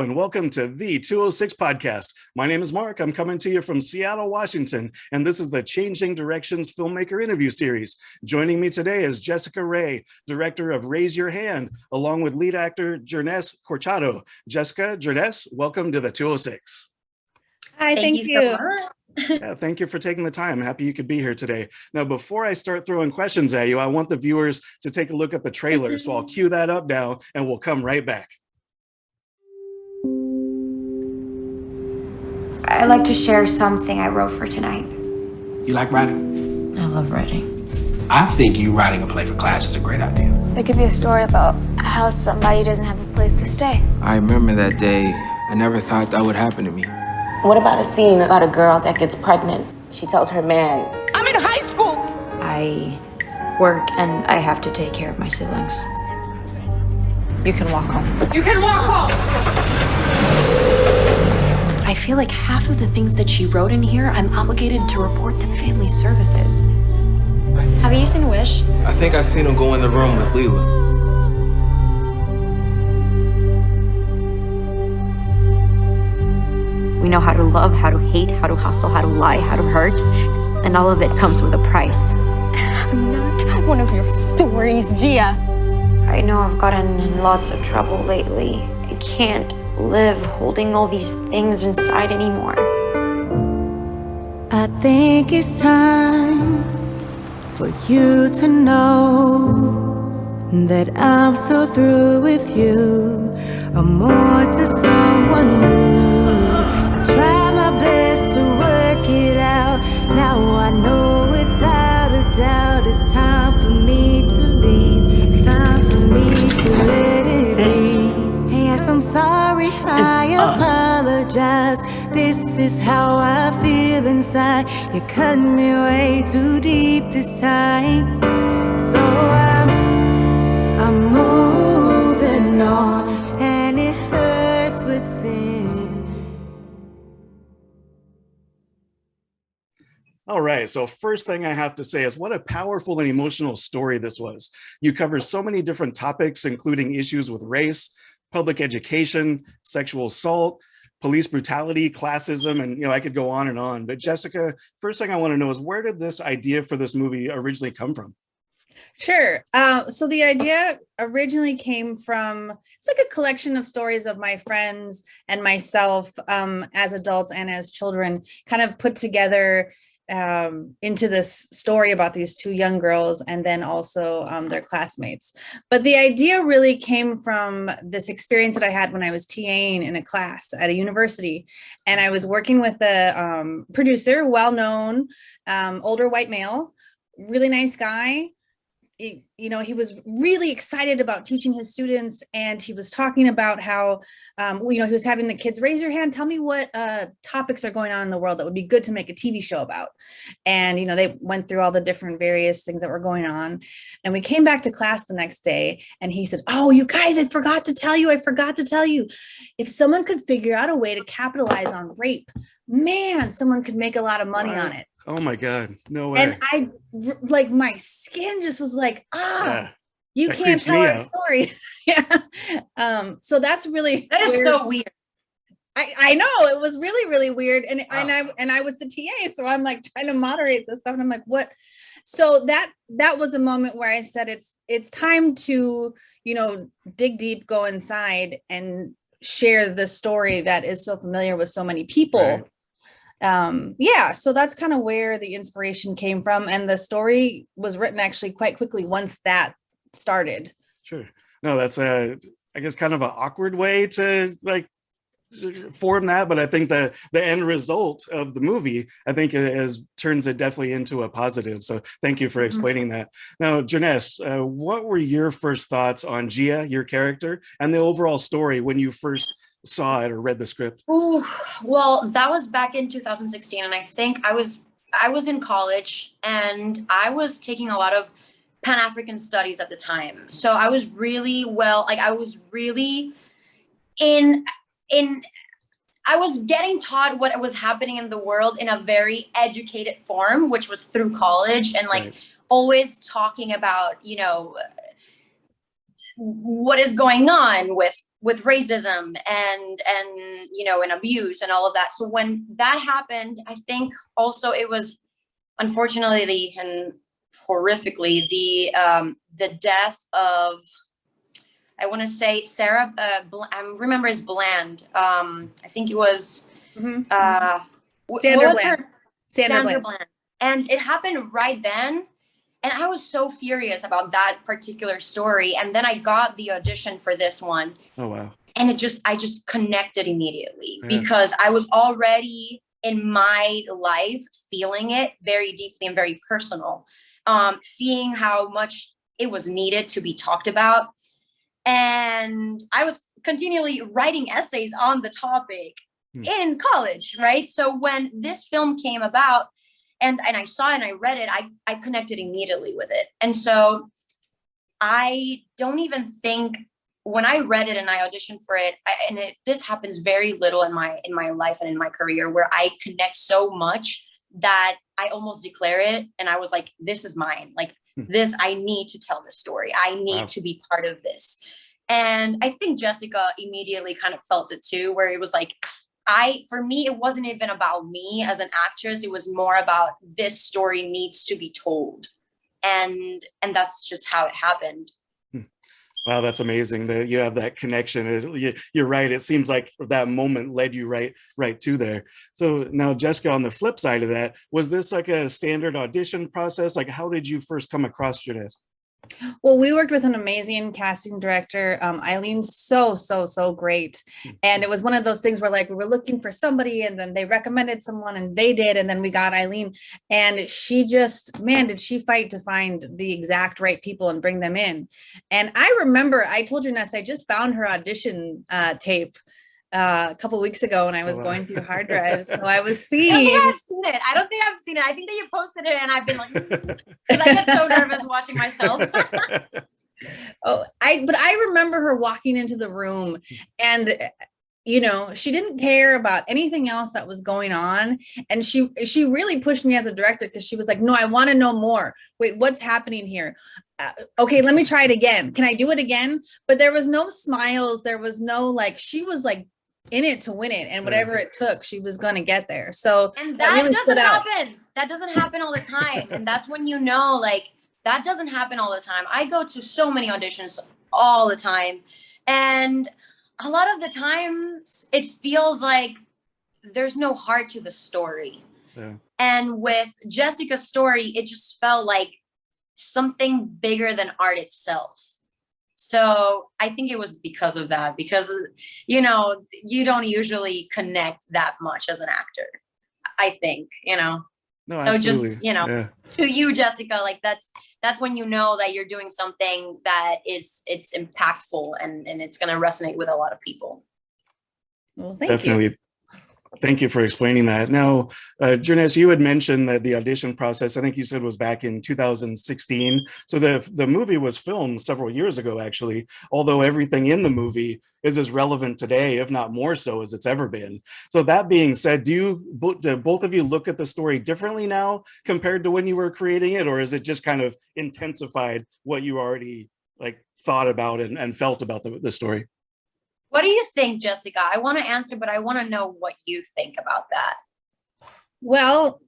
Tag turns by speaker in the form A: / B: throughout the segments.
A: and welcome to the 206 podcast. My name is Mark. I'm coming to you from Seattle, Washington, and this is the Changing Directions Filmmaker interview series. Joining me today is Jessica Rae, director of Raise Your Hand, along with lead actor Jearnest Corchado. Jessica, Jearnest, welcome to the 206.
B: Hi, thank you so much.
A: Yeah, thank you for taking the time. Happy you could be here today. Now, before I start throwing questions at you, I want the viewers to take a look at the trailer. So I'll cue that up now and we'll come right back.
C: I'd like to share something I wrote for tonight.
D: You like writing?
E: I love writing.
D: I think you writing a play for class is a great idea.
F: There could be a story about how somebody doesn't have a place to stay.
G: I remember that day. I never thought that would happen to me.
H: What about a scene about a girl that gets pregnant? She tells her man,
F: I'm in high school!
E: I work and I have to take care of my siblings. You can walk home.
F: You can walk home!
E: I feel like half of the things that she wrote in here, I'm obligated to report to family services.
F: Have you seen Wish?
G: I think I seen him go in the room with Leela.
E: We know how to love, how to hate, how to hustle, how to lie, how to hurt, and all of it comes with a price.
F: I'm not one of your stories, Gia.
C: I know I've gotten in lots of trouble lately. I can't live holding all these things inside anymore.
I: I think it's time for you to know that I'm so through with you. I'm on to someone new. I try my best to work it out. Now I know without a doubt it's time for me to leave. Time for me to let it be. Yes, I'm sorry, I apologize. This is how I feel inside. You cut me way too deep this time. So I'm moving on, and it hurts within.
A: All right, so first thing I have to say is what a powerful and emotional story this was. You cover so many different topics, including issues with race, public education, sexual assault, police brutality, classism, and I could go on and on. But Jessica, first thing I want to know is where did this idea for this movie originally come from?
B: Sure. So the idea originally came from, it's like a collection of stories of my friends and myself as adults and as children, kind of put together into this story about these two young girls and then also their classmates. But the idea really came from this experience that I had when I was TAing in a class at a university. And I was working with a producer, well-known, older white male, really nice guy. He was really excited about teaching his students, and he was talking about how, he was having the kids raise your hand, tell me what topics are going on in the world that would be good to make a TV show about. And, they went through all the different various things that were going on. And we came back to class the next day and he said, oh, you guys, I forgot to tell you. If someone could figure out a way to capitalize on rape, man, someone could make a lot of money on it.
A: Oh my God, no way.
B: And I, my skin just was like, you
A: that
B: can't tell our
A: out.
B: story. Yeah. So that's really,
E: that is so weird.
B: I know, it was really, really weird. And I was the TA, so I'm like trying to moderate this stuff. And I'm like, what? So that was a moment where I said, it's time to, dig deep, go inside and share the story that is so familiar with so many people.
A: Right.
B: So that's kind of where the inspiration came from, and the story was written actually quite quickly once that started. Sure.
A: No, that's I guess kind of an awkward way to form that, but I think the end result of the movie, I think, turns it definitely into a positive. So thank you for explaining that. Now, Jearnest, what were your first thoughts on Gia, your character, and the overall story when you first saw it or read the script?
E: Ooh, well, that was back in 2016, and I think I was in college and I was taking a lot of Pan-African studies at the time. So I was really I was getting taught what was happening in the world in a very educated form, which was through college, and
A: Right.
E: always talking about, what is going on with racism and and abuse and all of that. So when that happened, I think also it was unfortunately and horrifically the death of, I want to say Sarah, I remember as Bland. I think it was
B: Sandra
E: what
B: Bland.
E: was her
B: Sandra
E: Bland. And it happened right then. And I was so furious about that particular story. And then I got the audition for this one.
A: Oh, wow.
E: And I just connected immediately
A: Yeah.
E: because I was already in my life feeling it very deeply and very personal. Seeing how much it was needed to be talked about. And I was continually writing essays on the topic in college, right? So when this film came about, and I saw it and I read it, I connected immediately with it. And so I don't even think, when I read it and I auditioned for it, this happens very little in my life and in my career, where I connect so much that I almost declare it. And I was like, this is mine. Like this, I need to tell this story. I need to be part of this. And I think Jessica immediately kind of felt it too, where it was like, for me, it wasn't even about me as an actress. It was more about this story needs to be told. And that's just how it happened.
A: Wow, that's amazing that you have that connection. You're right. It seems like that moment led you right to there. So now, Jessica, on the flip side of that, was this like a standard audition process? Like, how did you first come across Jearnest?
B: Well, we worked with an amazing casting director, Eileen's so great. And it was one of those things where like we were looking for somebody and then they recommended someone and they did, and then we got Eileen, and she just, man, did she fight to find the exact right people and bring them in. And I remember I told Jearnest I just found her audition tape a couple weeks ago, and I was going through hard drives. So I was seeing.
E: I don't think I've seen it. I think that you posted it, and I've been like, because I get so nervous watching myself.
B: But I remember her walking into the room, and she didn't care about anything else that was going on, and she really pushed me as a director, because she was like, no, I want to know more. Wait, what's happening here? Okay, let me try it again. Can I do it again? But there was no smiles. There was no she was like in it to win it, and whatever it took, she was going to get there. So
E: and that really doesn't happen. That doesn't happen all the time. And that's when that doesn't happen all the time. I go to so many auditions all the time, and a lot of the times it feels like there's no heart to the story. Yeah. And with Jessica's story, it just felt like something bigger than art itself. So I think it was because of that, because, you don't usually connect that much as an actor, I think, No, so absolutely. Just, to you, Jessica, like that's when you know that you're doing something that it's impactful and it's going to resonate with a lot of people.
B: Well, thank you.
A: Thank you for explaining that. Now, Jearnest, you had mentioned that the audition process, I think you said, was back in 2016. So the movie was filmed several years ago, actually, although everything in the movie is as relevant today, if not more so, as it's ever been. So that being said, do both of you look at the story differently now compared to when you were creating it, or is it just kind of intensified what you already thought about and felt about the story?
E: What do you think, Jessica? I want to answer, but I want to know what you think about that.
B: Well,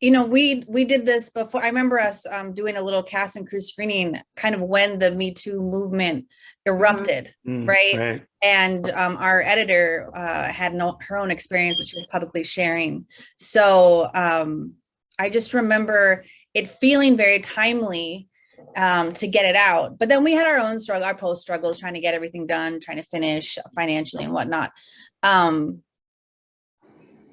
B: we did this before. I remember us doing a little cast and crew screening kind of when the Me Too movement erupted, right? And our editor had her own experience that she was publicly sharing. So I just remember it feeling very timely to get it out. But then we had our own struggle, our post struggles, trying to get everything done, trying to finish financially and whatnot.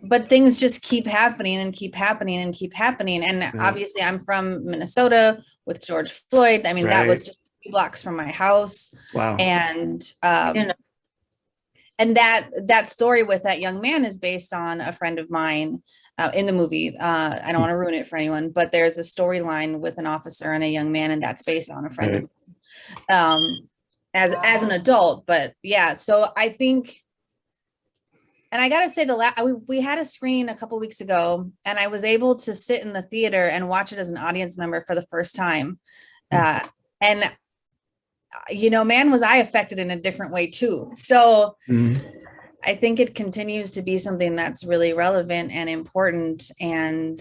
B: But things just keep happening and keep happening and keep happening. And obviously I'm from Minnesota with George Floyd. I mean, that was just 3 blocks from my house.
A: Wow.
B: And that story with that young man is based on a friend of mine in the movie. I don't want to ruin it for anyone, but there's a storyline with an officer and a young man, and that's based on a friend of as an adult. But yeah, so I think, and I gotta say, we had a screening a couple weeks ago, and I was able to sit in the theater and watch it as an audience member for the first time, and man, was I affected in a different way too. So
A: Mhm.
B: I think it continues to be something that's really relevant and important, and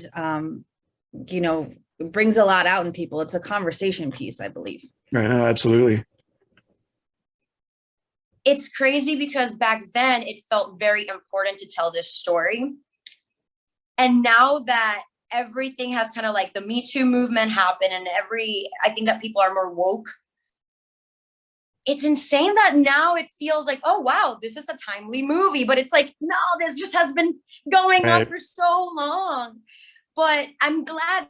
B: brings a lot out in people. It's a conversation piece, I believe.
A: Right. No, absolutely.
E: It's crazy because back then it felt very important to tell this story. And now that everything has kind of like the Me Too movement happened, and I think that people are more woke. It's insane that now it feels like, oh, wow, this is a timely movie. But it's like, no, this just has been going on for so long. But I'm glad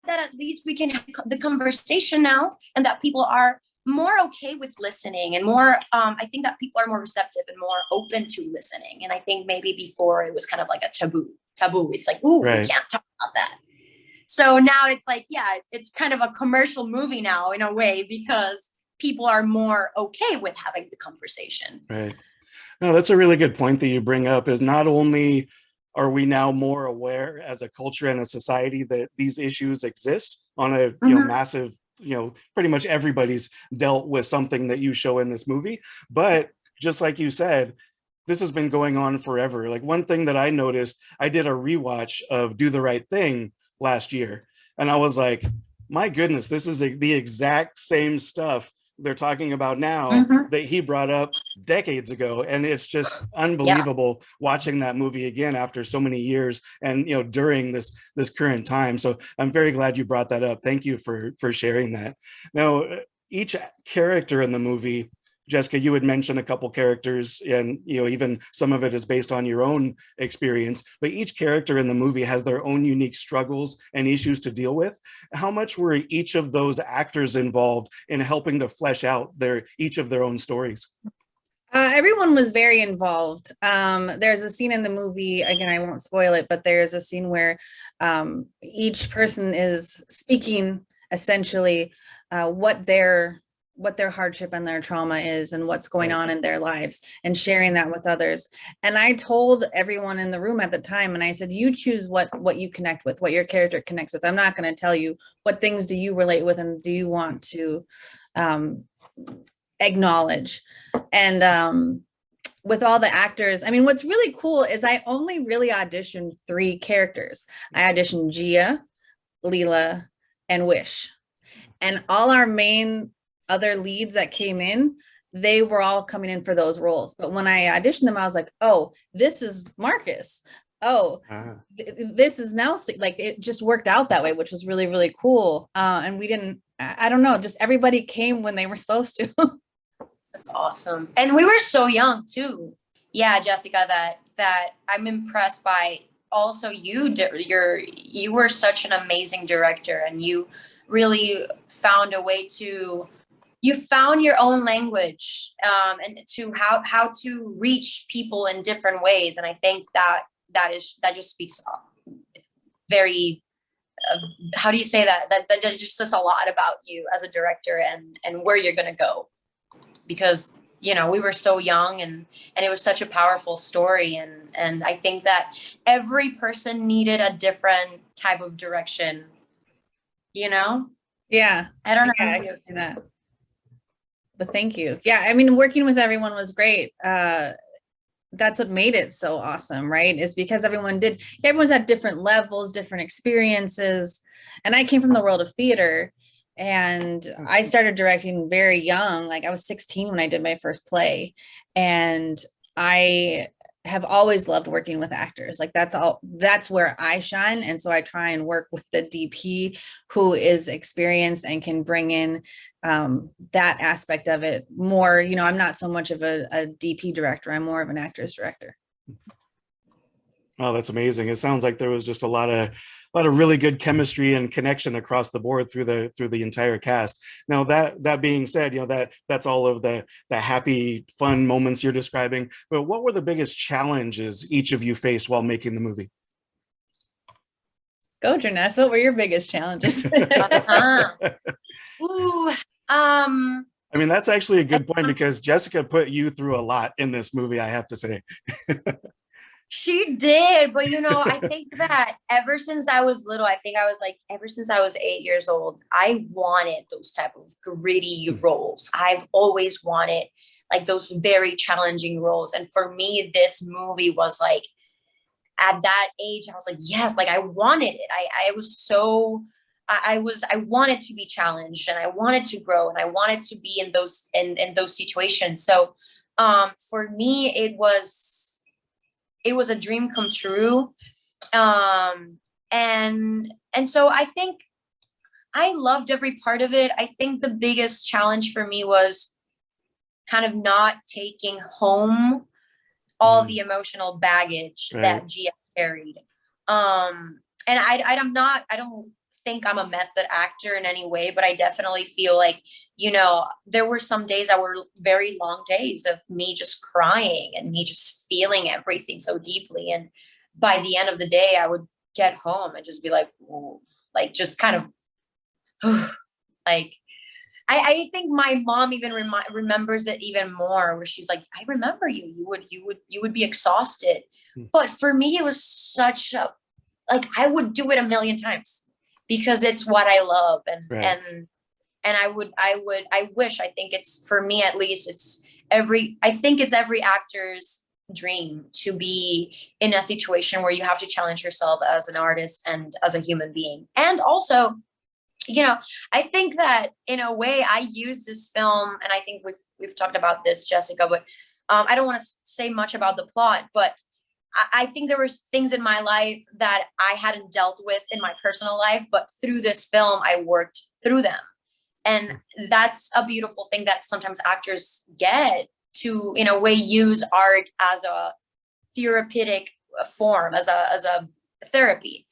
E: that at least we can have the conversation now, and that people are more okay with listening, and more, I think that people are more receptive and more open to listening. And I think maybe before it was kind of like a taboo. It's like, ooh, we can't talk about that. So now it's like, yeah, it's kind of a commercial movie now in a way, because people are more okay with having the conversation.
A: Right. No, that's a really good point that you bring up, is not only are we now more aware as a culture and a society that these issues exist on a massive, pretty much everybody's dealt with something that you show in this movie. But just like you said, this has been going on forever. Like, one thing that I noticed, I did a rewatch of Do the Right Thing last year, and I was like, my goodness, this is the exact same stuff they're talking about now that he brought up decades ago. And it's just unbelievable watching that movie again after so many years, and during this current time. So I'm very glad you brought that up. Thank you for sharing that. Now, each character in the movie, Jessica, you had mentioned a couple characters, and even some of it is based on your own experience, but each character in the movie has their own unique struggles and issues to deal with. How much were each of those actors involved in helping to flesh out each of their own stories?
B: Everyone was very involved. There's a scene in the movie, again, I won't spoil it, but there's a scene where each person is speaking essentially what their hardship and their trauma is, and what's going on in their lives, and sharing that with others. And I told everyone in the room at the time, and I said, you choose what you connect with, what your character connects with. I'm not going to tell you what things do you relate with and do you want to acknowledge. And with all the actors, I mean, what's really cool is I only really auditioned 3 characters. I auditioned Gia, Leela, and Wish. And all our main other leads that came in, they were all coming in for those roles. But when I auditioned them, I was like, oh, this is Marcus. Oh, this is Nelsie. Like, it just worked out that way, which was really, really cool. And we didn't, I don't know, just everybody came when they were supposed to.
E: That's awesome. And we were so young too. Yeah, Jessica, that I'm impressed by. Also, you were such an amazing director, and you really found a way to, you found your own language, and to how to reach people in different ways. And I think that just speaks very, how do you say that just says a lot about you as a director, and where you're going to go, because we were so young, and it was such a powerful story. And I think that every person needed a different type of direction,
B: Yeah.
E: I don't know.
B: Yeah, I can see that. But thank you. Yeah, I mean, working with everyone was great. That's what made it so awesome, right? Is because everyone's at different levels, different experiences. And I came from the world of theater, and I started directing very young. Like, I was 16 when I did my first play, and I have always loved working with actors. Like, that's where I shine. And so I try and work with the DP who is experienced and can bring in that aspect of it more. I'm not so much of a DP director. I'm more of an actor's director.
A: Oh, that's amazing. It sounds like there was just a lot of really good chemistry and connection across the board through the entire cast. Now, that being said, that's all of the happy, fun moments you're describing. But what were the biggest challenges each of you faced while making the movie?
B: Go, Jearnest. What were your biggest challenges?
E: Ooh,
A: I mean, that's actually a good point, because Jessica put you through a lot in this movie, I have to say.
E: She did, but I think that ever since I was little, I think I was like, ever since I was 8 years old, I wanted those type of gritty roles. I've always wanted like those very challenging roles. And for me, this movie was like, at that age, I was like, yes, like I wanted it. I wanted to be challenged, and I wanted to grow, and I wanted to be in those situations. So for me, it was a dream come true. And so I think I loved every part of it. I think the biggest challenge for me was kind of not taking home all the emotional baggage that Gia carried. And I don't think I'm a method actor in any way, but I definitely feel like, there were some days that were very long days of me just crying and me just feeling everything so deeply. And by the end of the day, I would get home and just be like, ooh, like just kind of like, I think my mom even remembers it even more, where she's like, I remember you would be exhausted. But for me, it was such a, like, I would do it a million times because it's what I love. And I wish, I think it's, for me at least, I think it's every actor's dream to be in a situation where you have to challenge yourself as an artist and as a human being. And also, I think that in a way I use this film, and I think we've talked about this, Jessica, but I don't want to say much about the plot, but I think there were things in my life that I hadn't dealt with in my personal life, but through this film, I worked through them. And that's a beautiful thing that sometimes actors get to, in a way, use art as a therapeutic form, as a therapy.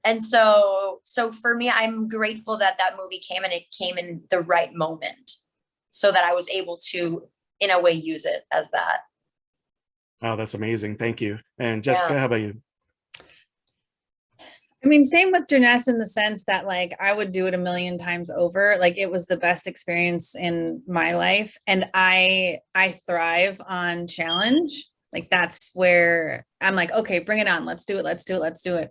E: And so for me, I'm grateful that movie came, and it came in the right moment so that I was able to, in a way, use it as that.
A: Wow, that's amazing. Thank you. And Jessica, how about you?
B: I mean, same with Jearnest, in the sense that like I would do it a million times over. Like it was the best experience in my life. And I thrive on challenge. Like that's where I'm like, okay, bring it on. Let's do it. Let's do it. Let's do it.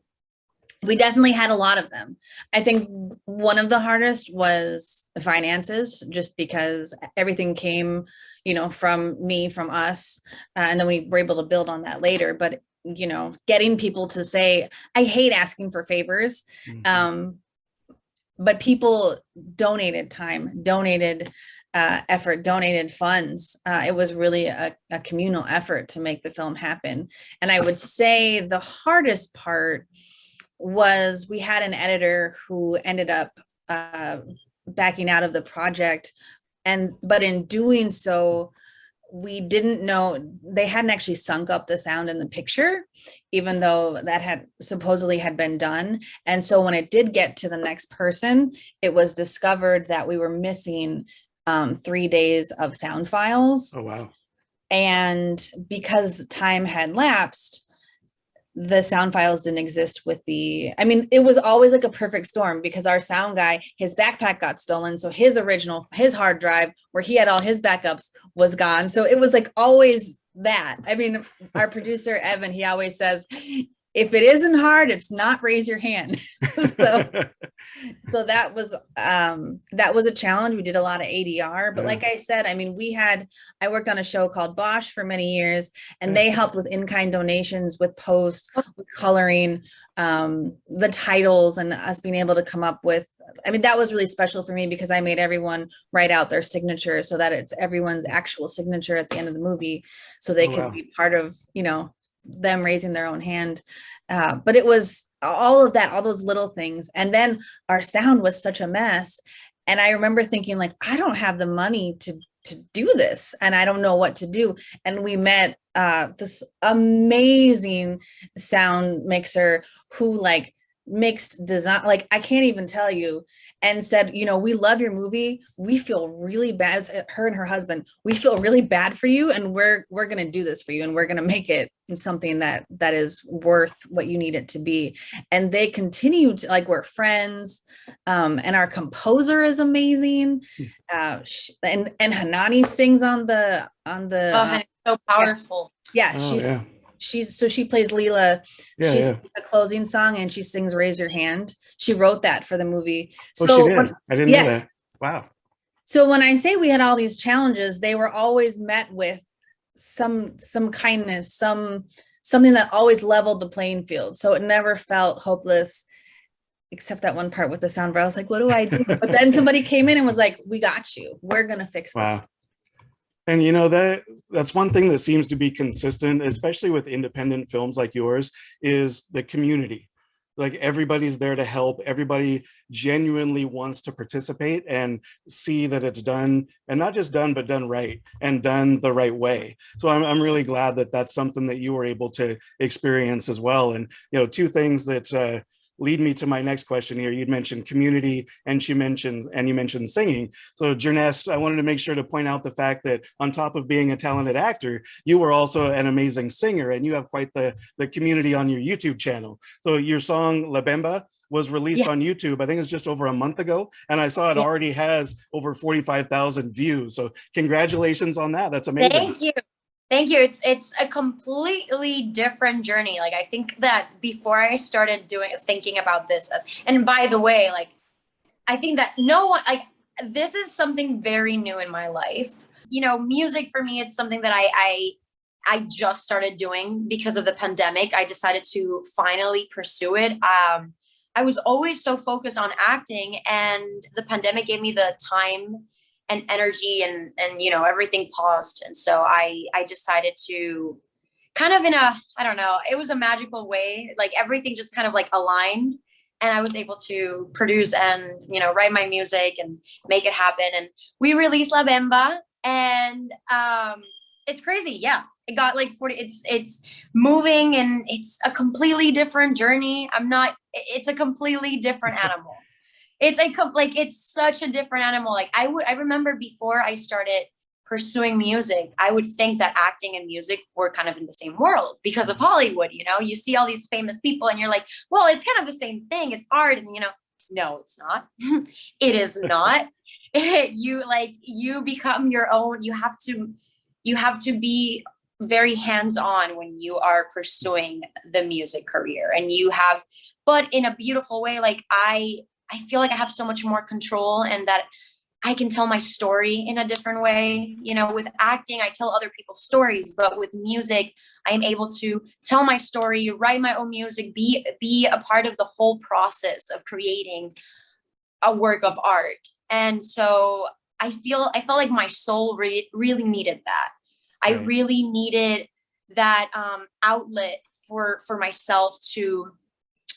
B: We definitely had a lot of them. I think one of the hardest was finances, just because everything came, from us. And then we were able to build on that later. But, getting people to say, I hate asking for favors. But people donated time, donated effort, donated funds. It was really a communal effort to make the film happen. And I would say the hardest part was we had an editor who ended up backing out of the project. But in doing so, we didn't know, they hadn't actually sunk up the sound in the picture, even though that had supposedly had been done. And so when it did get to the next person, it was discovered that we were missing 3 days of sound files.
A: Oh, wow.
B: And because time had lapsed, the sound files didn't exist it was always like a perfect storm, because our sound guy, his backpack got stolen. So his hard drive where he had all his backups was gone. So it was like always that. I mean, our producer, Evan, he always says, if it isn't hard, it's not, raise your hand. So that was a challenge. We did a lot of ADR, but like I said, I mean, I worked on a show called Bosch for many years, and they helped with in-kind donations, with post, with coloring, the titles, and us being able to come up with, that was really special for me, because I made everyone write out their signature so that it's everyone's actual signature at the end of the movie, so they could be part of, them raising their own hand. But it was all of that, all those little things. And then our sound was such a mess. And I remember thinking, like, I don't have the money to do this, and I don't know what to do. And we met this amazing sound mixer who like mixed design, like I can't even tell you, and said, we love your movie. We feel really bad. Her and her husband, we feel really bad for you, and we're going to do this for you, and we're going to make it something that is worth what you need it to be. And they continue to, like, we're friends. And our composer is amazing. And Hanani sings on the
E: so powerful.
B: Yeah, she plays Leela.
A: Yeah,
B: She
A: yeah.
B: sings the closing song and she sings "Raise Your Hand." She wrote that for the movie.
A: Oh,
B: So
A: she did. I didn't know
B: yes.
A: that. Wow.
B: So when I say we had all these challenges, they were always met with some kindness, something that always leveled the playing field. So it never felt hopeless, except that one part with the sound where I was like, what do I do? But then somebody came in and was like, we got you. We're gonna fix this.
A: Wow. And you know, that's one thing that seems to be consistent, especially with independent films like yours, is the community. Like everybody's there to help. Everybody genuinely wants to participate and see that it's done, and not just done, but done right and done the right way. So I'm really glad that that's something that you were able to experience as well. And, you know, two things that lead me to my next question here. You'd mentioned community and you mentioned singing. So Jearnest, I wanted to make sure to point out the fact that on top of being a talented actor, you were also an amazing singer, and you have quite the community on your YouTube channel. So your song La Bamba was released on YouTube, I think it's just over a month ago, and I saw it already has over 45,000 views. So congratulations on that. That's amazing.
E: Thank you. Thank you. It's a completely different journey. Like, I think that before I started thinking about this and by the way, like, I think that no one, like, this is something very new in my life. You know, music for me, it's something that I just started doing because of the pandemic. I decided to finally pursue it. I was always so focused on acting, and the pandemic gave me the time and energy, and you know, everything paused. And so I decided to kind of, in a, I don't know, it was a magical way, like everything just kind of like aligned, and I was able to produce and, you know, write my music and make it happen. And we released La Bamba, and it's crazy. Yeah. It got like 40, it's moving, and it's a completely different journey. It's a completely different animal. It's such a different animal. Like I remember before I started pursuing music, I would think that acting and music were kind of in the same world because of Hollywood. You know, you see all these famous people and you're like, well, it's kind of the same thing. It's art. And, you know, no, it's not. It is not. You become your own. You have to be very hands-on when you are pursuing the music career, and but in a beautiful way. Like I feel like I have so much more control, and that I can tell my story in a different way. You know, with acting, I tell other people's stories, but with music, I am able to tell my story, write my own music, be a part of the whole process of creating a work of art. And so I felt like my soul really needed that. I really needed that outlet for myself to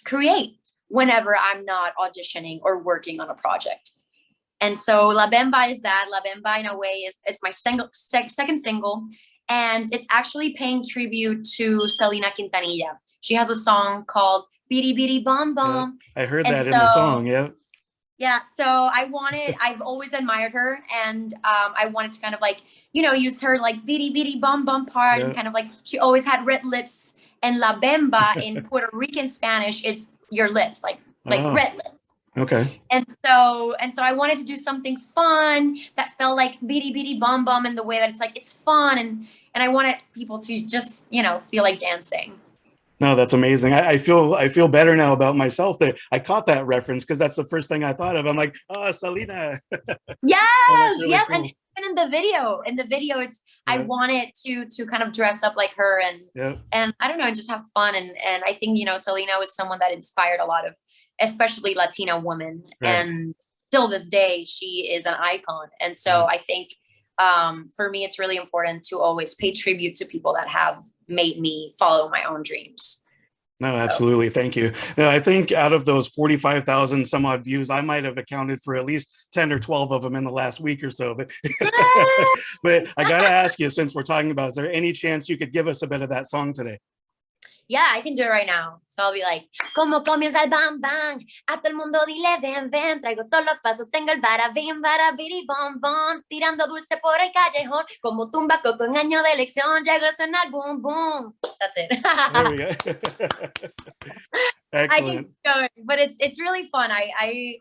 E: create whenever I'm not auditioning or working on a project. And so La Bamba is that. La Bamba, in a way, it's my second single, and it's actually paying tribute to Selena Quintanilla. She has a song called Bidi Bidi Bom Bom.
A: Yeah, I heard that in the song. Yeah.
E: Yeah, so I've always admired her, and I wanted to kind of like, you know, use her like Bidi Bidi Bom Bom part, and kind of like, she always had red lips, and La Bamba in Puerto Rican Spanish, it's your lips, like red lips.
A: Okay.
E: And so I wanted to do something fun that felt like Bidi Bidi Bom Bom in the way that it's like, it's fun, and I wanted people to just, you know, feel like dancing.
A: No, that's amazing. I feel better now about myself that I caught that reference, because that's the first thing I thought of. I'm like, oh, Selena.
E: Yes,
A: really
E: yes.
A: cool.
E: And even in the video, it's I wanted to kind of dress up like her, and I don't know, and just have fun. And I think, you know, Selena was someone that inspired a lot of, especially Latina women. And till this day, she is an icon. And so I think for me, it's really important to always pay tribute to people that have made me follow my own dreams.
A: No, absolutely. Thank you. Now, I think out of those 45,000 some odd views, I might have accounted for at least 10 or 12 of them in the last week or so. But, but I got to ask you, since we're talking about, is there any chance you could give us a bit of that song today?
E: Yeah, I can do it right now. So I'll be like, como comienza el bam bam, a todo el mundo dile ven ven, traigo todos los pasos, tengo el barabim barabiri bom bom, tirando dulce por el callejón, como tumba coco en año de elección, llegó a sonar boom boom. That's it.
A: There we go. Excellent.
E: I can go, but it's really fun. I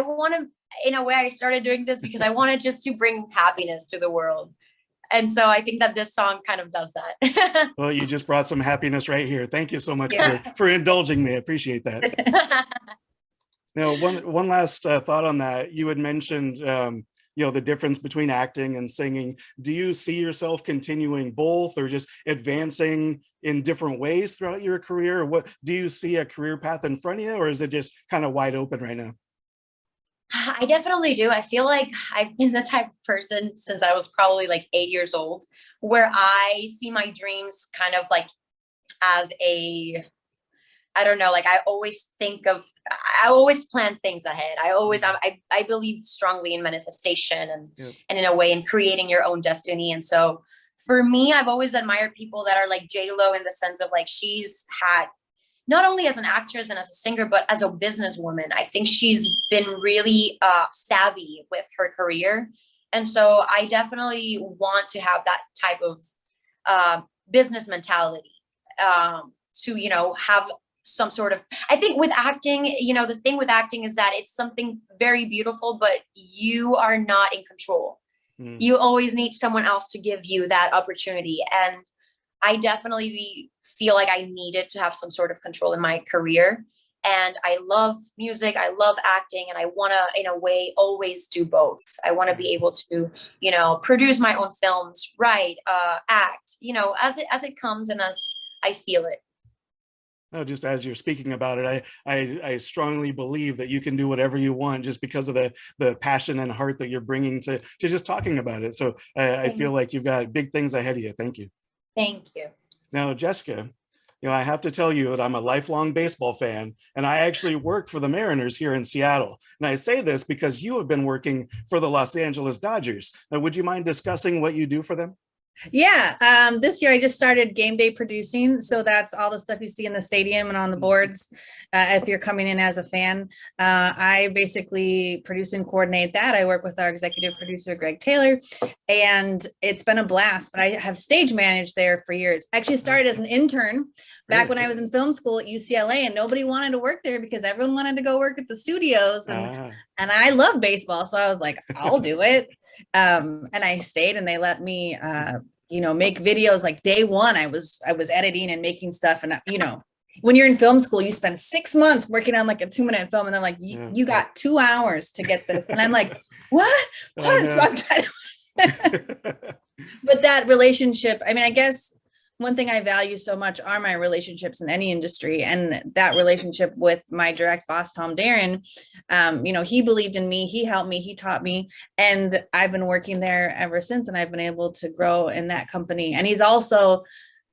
E: want to, in a way, I started doing this because I wanted just to bring happiness to the world. And so I think that this song kind of does that.
A: Well, you just brought some happiness right here. Thank you so much for indulging me. I appreciate that. Now, one last thought on that. You had mentioned, the difference between acting and singing. Do you see yourself continuing both, or just advancing in different ways throughout your career? Or what do you see a career path in front of you, or is it just kind of wide open right now?
E: I definitely do. I feel like I've been the type of person since I was probably like 8 years old, where I see my dreams kind of like as I don't know, like I always plan things ahead. I believe strongly in manifestation and in a way in creating your own destiny. And so for me, I've always admired people that are like J-Lo, in the sense of like, she's had, not only as an actress and as a singer, but as a businesswoman. I think she's been really savvy with her career. And so I definitely want to have that type of business mentality to, have some sort of, I think with acting, the thing with acting is that it's something very beautiful, but you are not in control. You always need someone else to give you that opportunity. And I definitely feel like I needed to have some sort of control in my career. And I love music, I love acting, and I want to, in a way, always do both. I want to be able to, produce my own films, write, act, as it comes and as I feel it.
A: No, just as you're speaking about it, I strongly believe that you can do whatever you want just because of the passion and heart that you're bringing to just talking about it. So I feel like you've got big things ahead of you. Thank you.
E: Thank you.
A: Now, Jessica, I have to tell you that I'm a lifelong baseball fan, and I actually work for the Mariners here in Seattle. And I say this because you have been working for the Los Angeles Dodgers. Now, would you mind discussing what you do for them?
B: Yeah, this year I just started game day producing. So that's all the stuff you see in the stadium and on the boards. If you're coming in as a fan, I basically produce and coordinate that. I work with our executive producer, Greg Taylor, and it's been a blast. But I have stage managed there for years. I actually started as an intern back when I was in film school at UCLA, and nobody wanted to work there because everyone wanted to go work at the studios. And I love baseball. So I was like, I'll do it. And I stayed, and they let me, make videos. Like day one, I was editing and making stuff. And, when you're in film school, you spend 6 months working on like a 2-minute film. And they're like, you got 2 hours to get this. And I'm like, what? So I'm trying to but that relationship, I guess one thing I value so much are my relationships in any industry. And that relationship with my direct boss, Tom Darren, he believed in me, he helped me, he taught me, and I've been working there ever since. And I've been able to grow in that company. And he's also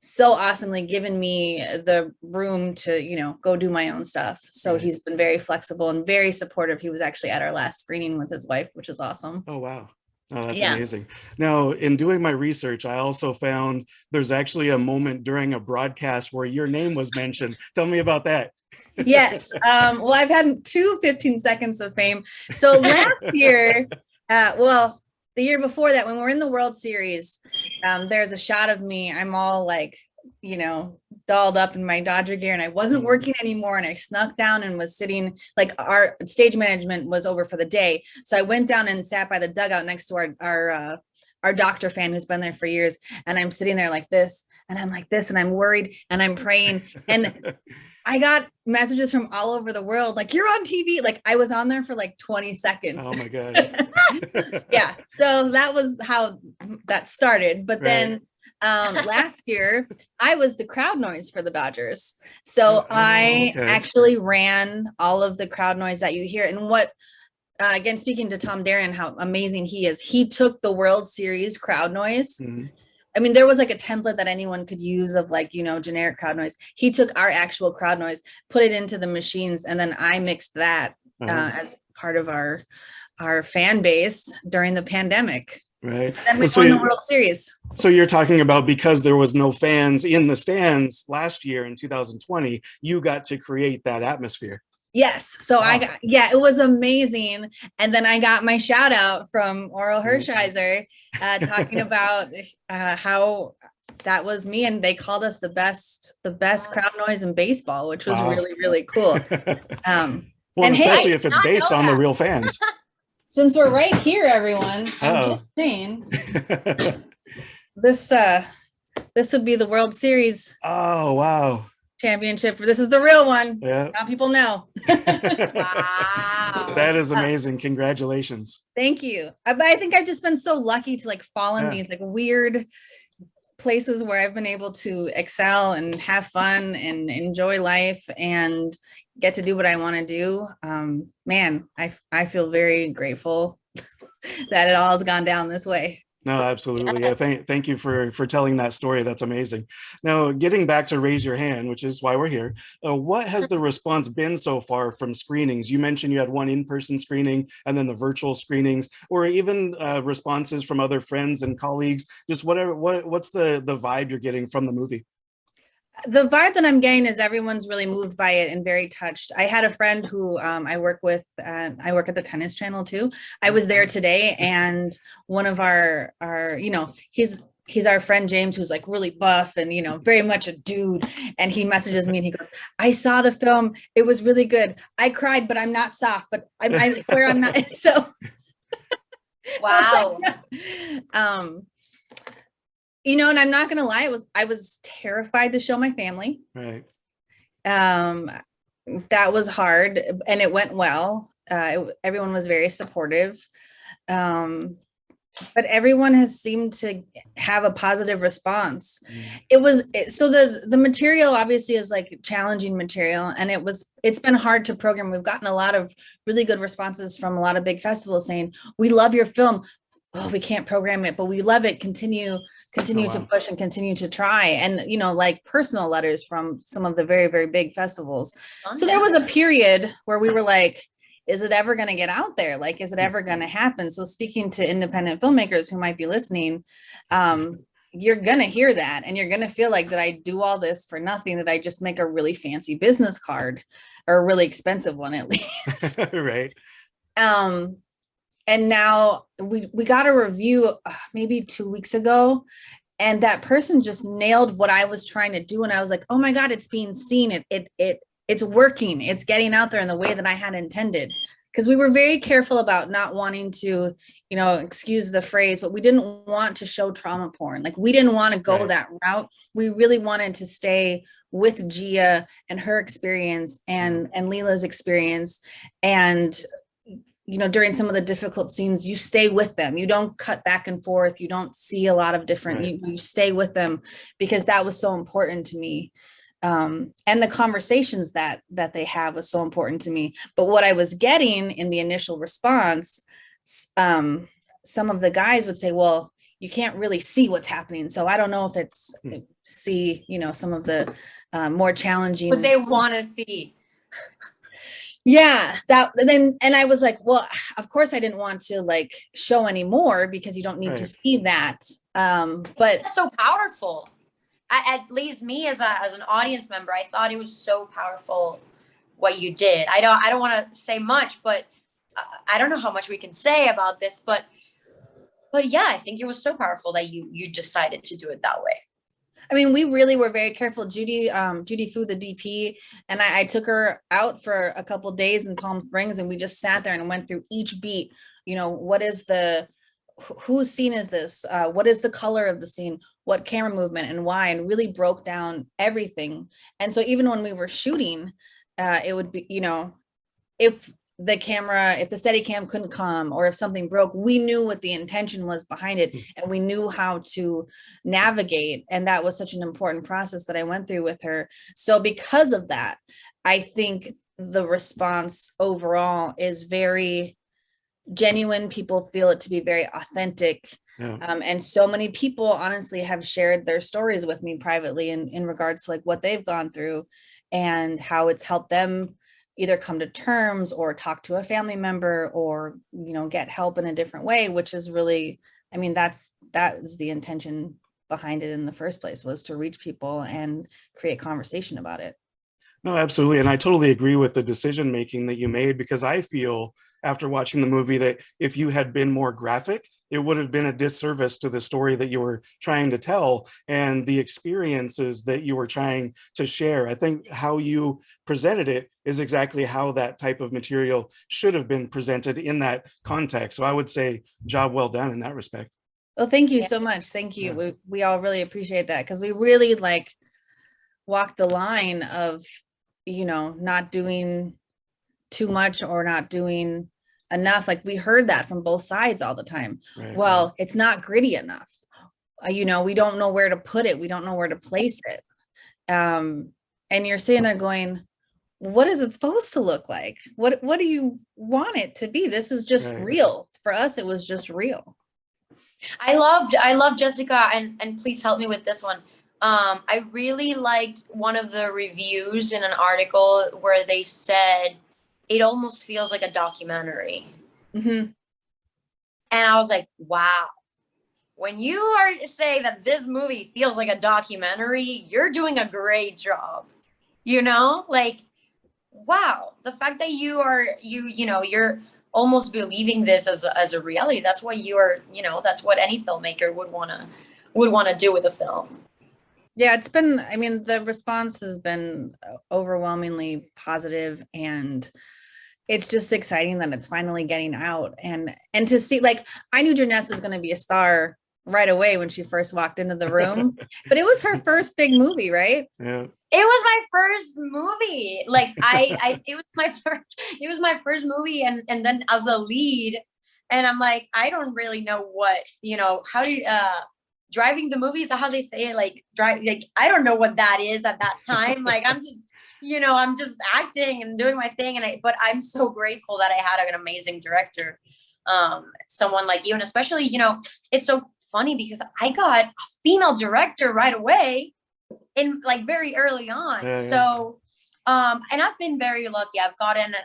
B: so awesomely given me the room to, go do my own stuff. So he's been very flexible and very supportive. He was actually at our last screening with his wife, which is awesome.
A: Oh, wow. Oh, that's amazing. Now, in doing my research, I also found there's actually a moment during a broadcast where your name was mentioned. Tell me about that.
B: Yes. Well, I've had 15 seconds of fame. So last year, the year before that, when we're in the World Series, there's a shot of me. I'm all like, dolled up in my Dodger gear, and I wasn't working anymore. And I snuck down and was sitting, like our stage management was over for the day. So I went down and sat by the dugout next to our doctor fan who's been there for years. And I'm sitting there like this, and I'm like this, and I'm worried, and I'm praying. And I got messages from all over the world, like, you're on TV. Like I was on there for like 20 seconds.
A: Oh my God.
B: Yeah. So that was how that started. But then last year I was the crowd noise for the Dodgers. So I actually ran all of the crowd noise that you hear. And what, again, speaking to Tom Darren, how amazing he is, he took the World Series crowd noise. There was like a template that anyone could use of like, generic crowd noise. He took our actual crowd noise, put it into the machines, and then I mixed that as part of our fan base during the pandemic.
A: Right.
B: And then we won the World Series.
A: So you're talking about because there was no fans in the stands last year in 2020, you got to create that atmosphere.
B: Yes. So it was amazing. And then I got my shout out from Oral Hershiser talking about how that was me. And they called us the best crowd noise in baseball, which was really, really cool.
A: Well, especially if it's based on the real fans.
B: Since we're right here, everyone, I'm just saying. This would be the World Series
A: Oh, wow.
B: championship. This is the real one.
A: Yeah.
B: Now people know.
E: Wow.
A: That is amazing. Congratulations.
B: Thank you. But I think I've just been so lucky to like fall in
A: Yeah.
B: these like weird places where I've been able to excel and have fun and enjoy life and get to do what I want to do. Man, I feel very grateful that it all has gone down this way.
A: No, absolutely. Yeah, thank you for telling that story. That's amazing. Now, getting back to Raise Your Hand, which is why we're here. What has the response been so far from screenings? You mentioned you had one in-person screening and then the virtual screenings, or even responses from other friends and colleagues. Just whatever. What's the vibe you're getting from the movie?
B: The vibe that I'm getting is everyone's really moved by it and very touched. I had a friend who I work with. I work at the Tennis Channel too. I was there today, and one of our he's our friend James, who's like really buff and very much a dude. And he messages me and he goes, "I saw the film. It was really good. I cried, but I'm not soft. But I swear I'm not." So
E: Wow.
B: And I'm not gonna lie, I was terrified to show my family.
A: Right.
B: That was hard, and it went well. Everyone was very supportive. But everyone has seemed to have a positive response. So the material obviously is like challenging material, and it's been hard to program. We've gotten a lot of really good responses from a lot of big festivals saying, "We love your film. Oh, we can't program it, but we love it. Continue to push and continue to try." And like personal letters from some of the very, very big festivals. So there was a period where we were like, is it ever going to get out there? Like, is it ever going to happen? So speaking to independent filmmakers who might be listening, you're going to hear that, and you're going to feel like that I do all this for nothing, that I just make a really fancy business card, or a really expensive one at least.
A: Right.
B: And now we got a review maybe 2 weeks ago, and that person just nailed what I was trying to do. And I was like, oh my God, it's being seen. It's working. It's getting out there in the way that I had intended. Because we were very careful about not wanting to, excuse the phrase, but we didn't want to show trauma porn. Like, we didn't want to go that route. We really wanted to stay with Gia and her experience and Leela's experience. And during some of the difficult scenes, you stay with them. You don't cut back and forth. You don't see a lot of different, you stay with them, because that was so important to me. And the conversations that they have was so important to me. But what I was getting in the initial response, some of the guys would say, well, you can't really see what's happening. So I don't know if it's some of the more challenging.
E: But they want to see.
B: Yeah, and I was like, well, of course I didn't want to like show any more, because you don't need to see that. But
E: that's so powerful. At least me as an audience member, I thought it was so powerful what you did. I don't want to say much, but I don't know how much we can say about this, but yeah, I think it was so powerful that you decided to do it that way.
B: I mean, we really were very careful. Judy Fu, the DP, and I took her out for a couple of days in Palm Springs, and we just sat there and went through each beat. Whose scene is this? What is the color of the scene? What camera movement and why? And really broke down everything. And so even when we were shooting, it would be, if the Steadicam couldn't come, or if something broke, we knew what the intention was behind it, and we knew how to navigate. And that was such an important process that I went through with her. So because of that, I think the response overall is very genuine. People feel it to be very authentic. Yeah. And so many people honestly have shared their stories with me privately in regards to like what they've gone through and how it's helped them either come to terms or talk to a family member, or get help in a different way, which is really, I mean, that was the intention behind it in the first place, was to reach people and create conversation about it.
A: No, absolutely. And I totally agree with the decision making that you made, because I feel after watching the movie that if you had been more graphic, it would have been a disservice to the story that you were trying to tell and the experiences that you were trying to share. I think how you presented it is exactly how that type of material should have been presented in that context. So I would say job well done in that respect.
B: Well, thank you
E: Yeah.
B: so much. Thank you.
A: Yeah.
B: We all really appreciate that because we really like walk the line of, not doing too much or not doing enough. Like we heard that from both sides all the time.
A: Right.
B: Well, it's not gritty enough. We don't know where to put it. We don't know where to place it. And you're sitting there going, what is it supposed to look like? What do you want it to be? This is just
A: Right.
B: real. For us, it was just real.
E: I loved Jessica, and please help me with this one. I really liked one of the reviews in an article where they said it almost feels like a documentary.
B: Mhm.
E: And I was like, wow. When you are say that this movie feels like a documentary, you're doing a great job. Like, wow, the fact that you're almost believing this as a reality. That's what that's what any filmmaker would want to do with a film.
B: Yeah, the response has been overwhelmingly positive, and it's just exciting that it's finally getting out, and to see, like, I knew Jearnest was going to be a star right away when she first walked into the room, but it was her first big movie, right?
A: Yeah.
E: It was my first movie. Like it was my first movie, and then as a lead, and I'm like, I don't really know how do you, driving the movie, is that how they say it? Like drive, like I don't know what that is at that time. Like I'm just acting and doing my thing, but I'm so grateful that I had an amazing director, someone like you, and especially it's so funny because I got a female director right away, in like very early on.
A: Yeah.
E: So and I've been very lucky. I've gotten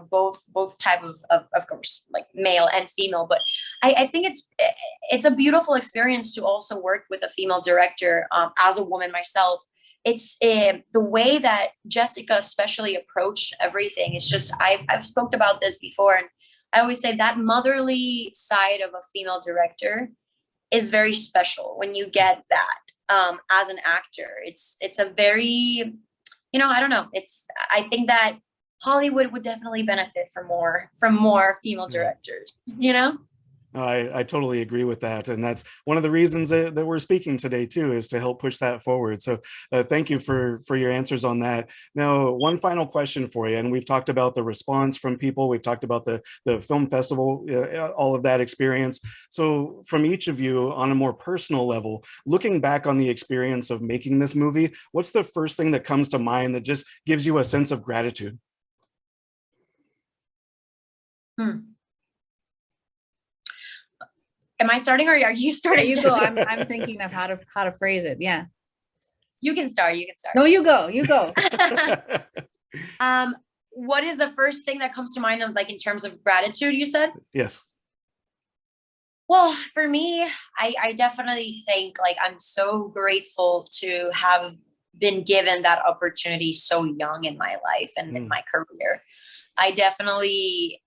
E: both type of course, like male and female, but I think it's a beautiful experience to also work with a female director. As a woman myself, it's the way that Jessica especially approached everything. It's just I've spoke about this before, and I always say that motherly side of a female director is very special when you get that as an actor. It's a very, I don't know. I think that Hollywood would definitely benefit from more female directors,
A: I totally agree with that. And that's one of the reasons that we're speaking today too, is to help push that forward. So thank you for your answers on that. Now, one final question for you. And we've talked about the response from people. We've talked about the film festival, all of that experience. So from each of you on a more personal level, looking back on the experience of making this movie, what's the first thing that comes to mind that just gives you a sense of gratitude?
E: Am I starting or are you starting?
B: You go. I'm thinking of how to phrase it. Yeah.
E: You can start.
B: No, you go. You go.
E: What is the first thing that comes to mind of, like, in terms of gratitude, you said?
A: Yes.
E: Well, for me, I definitely think, like, I'm so grateful to have been given that opportunity so young in my life and in my career. I definitely,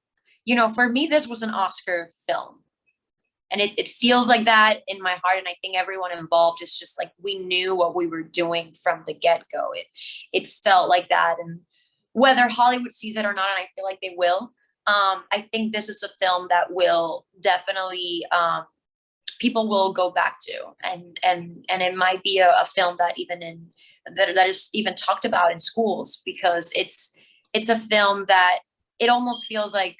E: for me, this was an Oscar film. And it feels like that in my heart. And I think everyone involved is just like, we knew what we were doing from the get-go. It felt like that. And whether Hollywood sees it or not, and I feel like they will, I think this is a film that will definitely, people will go back to. And it might be a film that that is even talked about in schools, because it's a film that it almost feels like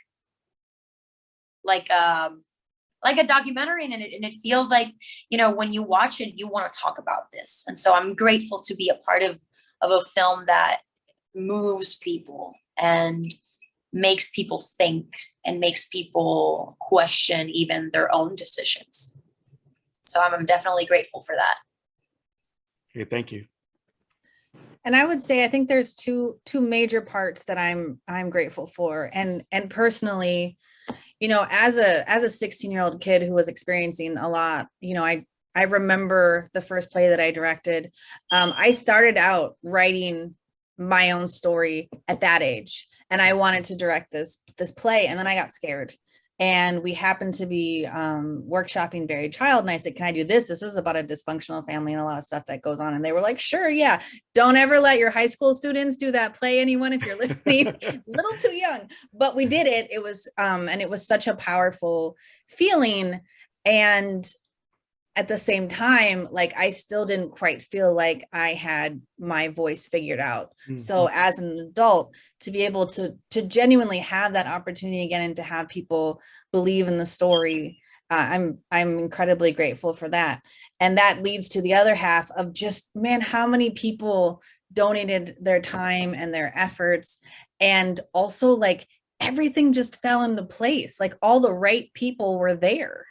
E: a documentary, and it feels like, when you watch it, you want to talk about this. And so I'm grateful to be a part of a film that moves people and makes people think and makes people question even their own decisions. So I'm definitely grateful for that.
A: Okay, thank you.
B: And I would say, I think there's two major parts that I'm grateful for. And personally, as a 16-year-old kid who was experiencing a lot, I remember the first play that I directed. I started out writing my own story at that age, and I wanted to direct this play, and then I got scared. And we happened to be workshopping Buried Child, and I said, "Can I do this? This is about a dysfunctional family and a lot of stuff that goes on." And they were like, "Sure, yeah. Don't ever let your high school students do that play, anyone, if you're listening." A little too young, but we did it. It was and it was such a powerful feeling. And at the same time, like I still didn't quite feel like I had my voice figured out. So as an adult, to be able to genuinely have that opportunity again and to have people believe in the story, I'm incredibly grateful for that. And that leads to the other half of just, man, how many people donated their time and their efforts, and also like everything just fell into place. Like all the right people were there.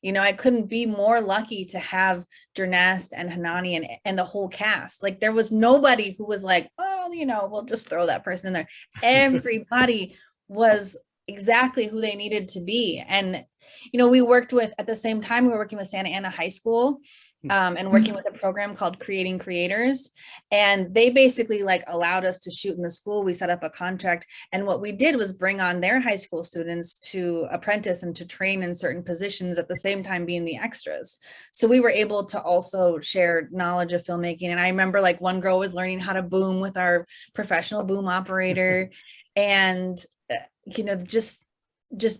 B: You know, I couldn't be more lucky to have Jearnest and Hanani and the whole cast. Like there was nobody who was like, oh, you know, we'll just throw that person in there. Everybody was exactly who they needed to be. And, you know, we worked with, at the same time, we were working with Santa Ana High School and working with a program called Creating Creators. And they basically like allowed us to shoot in the school. We set up a contract. And what we did was bring on their high school students to apprentice and to train in certain positions at the same time being the extras. So we were able to also share knowledge of filmmaking. And I remember like one girl was learning how to boom with our professional boom operator. And, you know, just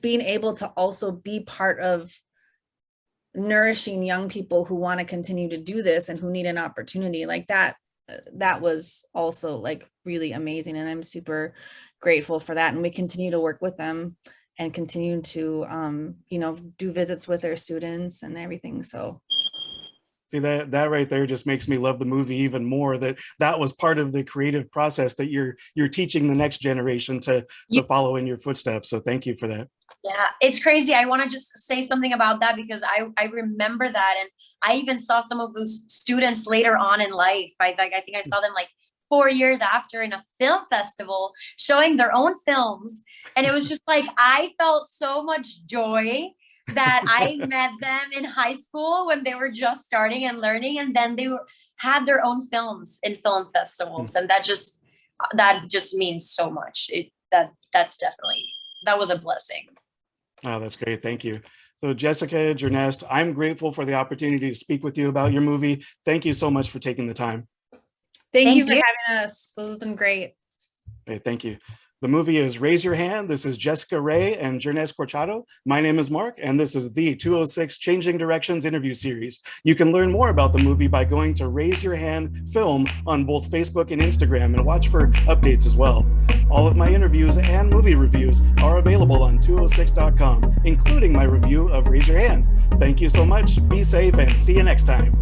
B: being able to also be part of nourishing young people who want to continue to do this and who need an opportunity like that was also like really amazing, and I'm super grateful for that. And we continue to work with them and continue to you know, do visits with their students and everything. So
A: see, that right there just makes me love the movie even more, that was part of the creative process that you're teaching the next generation to follow in your footsteps. So thank you for that.
E: Yeah, it's crazy. I want to just say something about that because I remember that, and I even saw some of those students later on in life. I think I saw them like 4 years after in a film festival showing their own films, and it was just like I felt so much joy that I met them in high school when they were just starting and learning, and then they had their own films in film festivals, and that just means so much. That was a blessing.
A: Oh, that's great. Thank you. So Jessica, Jearnest, I'm grateful for the opportunity to speak with you about your movie. Thank you so much for taking the time.
B: thank you for having us. This has been great.
A: Okay, thank you. The movie is Raise Your Hand. This is Jessica Rae and Jearnest Corchado. My name is Mark, and this is the 206 Changing Directions interview series. You can learn more about the movie by going to Raise Your Hand Film on both Facebook and Instagram, and watch for updates as well. All of my interviews and movie reviews are available on 206.com, including my review of Raise Your Hand. Thank you so much. Be safe and see you next time.